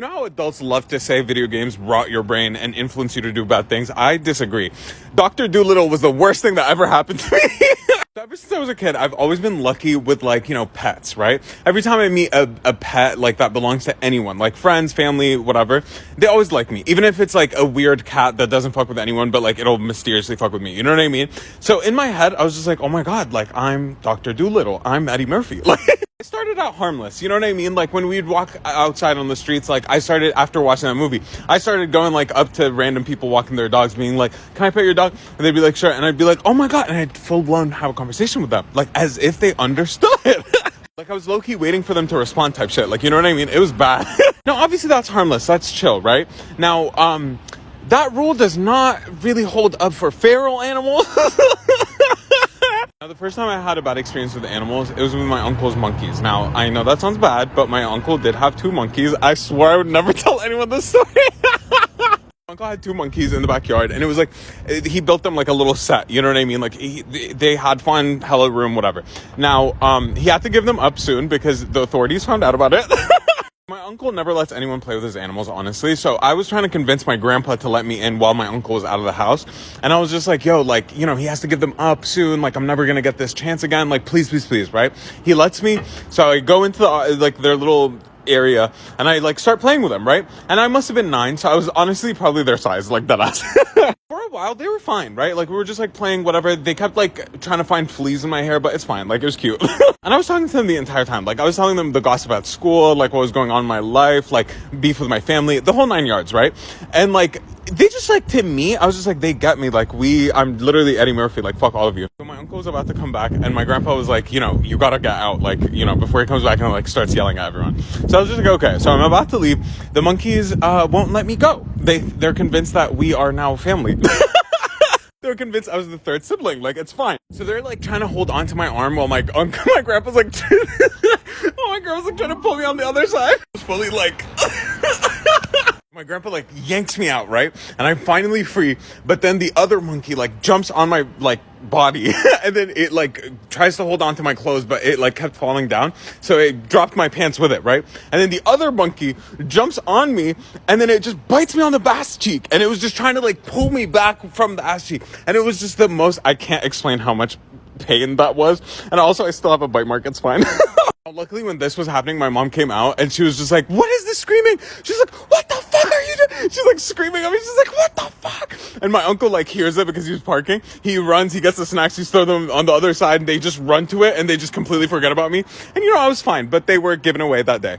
You know how adults love to say video games rot your brain and influence you to do bad things? I disagree. Dr. Dolittle was the worst thing that ever happened to me. So ever since I was a kid, I've always been lucky with, like, you know, pets, right? Every time I meet a pet, like, that belongs to anyone, like friends, family, whatever, they always like me. Even if it's, like, a weird cat that doesn't fuck with anyone, but, like, it'll mysteriously fuck with me. You know what I mean? So in my head, I was just like, oh my God, like, I'm Dr. Dolittle. I'm Eddie Murphy. Like, I started out harmless, you know what I mean? Like, when we'd walk outside on the streets, like, I started, after watching that movie, I started going, like, up to random people walking their dogs, being like, can I pet your dog? And they'd be like, sure. And I'd be like, oh my God. And I'd full-blown have a conversation with them, like, as if they understood. Like, I was low-key waiting for them to respond type shit. Like, you know what I mean? It was bad. No, obviously that's harmless. That's chill, right? Now, that rule does not really hold up for feral animals. Now, the first time I had a bad experience with animals, it was with my uncle's monkeys. Now, I know that sounds bad, but my uncle did have 2 monkeys. I swear I would never tell anyone this story. My uncle had 2 monkeys in the backyard, and it was like, he built them like a little set, you know what I mean? Like, they had fun, hella room, whatever. Now, he had to give them up soon because the authorities found out about it. My uncle never lets anyone play with his animals, honestly. So I was trying to convince my grandpa to let me in while my uncle was out of the house. And I was just like, yo, like, you know, he has to give them up soon. Like, I'm never going to get this chance again. Like, please, please, please, right? He lets me. So I go into like their little area and I like start playing with them, right? And I must have been 9. So I was honestly probably their size, like that ass. For a while, they were fine, right? Like, we were just, like, playing whatever. They kept, like, trying to find fleas in my hair, but it's fine. Like, it was cute. And I was talking to them the entire time. Like, I was telling them the gossip at school, like, what was going on in my life, like, beef with my family, the whole 9 yards, right? And, like, they just, like, to me, I was just like, they get me. Like, I'm literally Eddie Murphy. Like, fuck all of you. So my uncle was about to come back, and my grandpa was like, you know, you gotta get out. Like, you know, before he comes back and, like, starts yelling at everyone. So I was just like, okay. So I'm about to leave. The monkeys won't let me go. They're convinced that we are now family. They were convinced I was the 3rd sibling. Like, it's fine. So they're, like, trying to hold on to my arm while my grandpa's, like, oh, my grandpa's, like, trying to pull me on the other side. I was fully, like... My grandpa, like, yanks me out, right? And I'm finally free. But then the other monkey, like, jumps on my, like, body. And then it, like, tries to hold on to my clothes, but it, like, kept falling down. So it dropped my pants with it, right? And then the other monkey jumps on me, and then it just bites me on the ass cheek. And it was just trying to, like, pull me back from the ass cheek. And it was just the most... I can't explain how much pain that was. And also, I still have a bite mark. It's fine. Luckily, when this was happening, my mom came out, and she was just like, what is this screaming? She's like, what the fuck are you doing? She's like screaming at me. She's like, what the fuck? And my uncle, like, hears it because he was parking. He runs, he gets the snacks, he's throw them on the other side, and they just run to it, and they just completely forget about me. And, you know, I was fine, but they were given away that day.